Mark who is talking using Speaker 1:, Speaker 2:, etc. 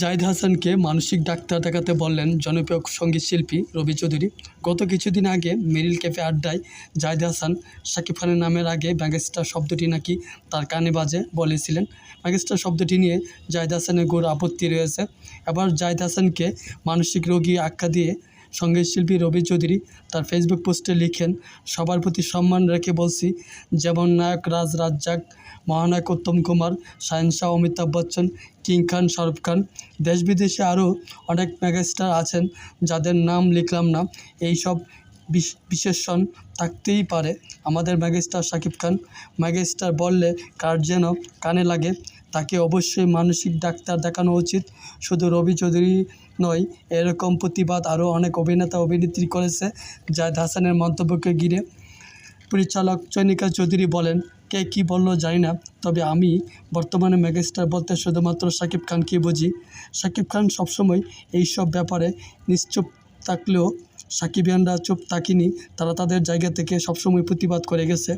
Speaker 1: জাহিদ হাসানকে মানসিক ডাক্তার দেখাতে বললেন জনপ্রিয় সঙ্গীত শিল্পী রবি চৌধুরী। গত কিছুদিন আগে মেরিল ক্যাফে আড্ডায় জাহিদ হাসান শাকিব খানের নামের আগে মেগাস্টার শব্দটি নাকি তার কানে বাজে বলেছিলেন। মেগাস্টার শব্দটি নিয়ে জাহিদ হাসানের ঘোর আপত্তি রয়েছে। এবার জাহিদ হাসানকে মানসিক রোগী আখ্যা দিয়ে সঙ্গীত শিল্পী রবি চৌধুরী তার ফেসবুক পোস্টে লিখেন, সবার প্রতি সম্মান রেখে বলছি, যেমন নায়ক রাজ রাজ্জাক, মহানায়ক উত্তম কুমার, শাহেনশাহ অমিতাভ বচ্চন, কিং খান শাহরুখ খান, দেশ বিদেশে আরও অনেক মেগাস্টার আছেন যাদের নাম লিখলাম না। এইসব বিশেষণ থাকতেই পারে। আমাদের মেগাস্টার শাকিব খান। মেগাস্টার বললে কার যেন কানে লাগে, তাকে অবশ্যই মানসিক ডাক্তার দেখানো উচিত। শুধু রবি চৌধুরী নয়, এরকম প্রতিবাদ আরও অনেক অভিনেতা অভিনেত্রী করেছে। জাহিদ হাসানের মন্তব্যকে ঘিরে পরিচালক চয়নিকা চৌধুরী বলেন, কে কী বলল জানি না, তবে আমি বর্তমানে মেগাস্টার বলতে শুধুমাত্র শাকিব খানকেই বুঝি। শাকিব খান সবসময় এইসব ব্যাপারে নিশ্চুপ থাকলেও সাকিবিয়ানরা চুপ থাকেনি, তারা তাদের জায়গা থেকে সবসময় প্রতিবাদ করে গেছে।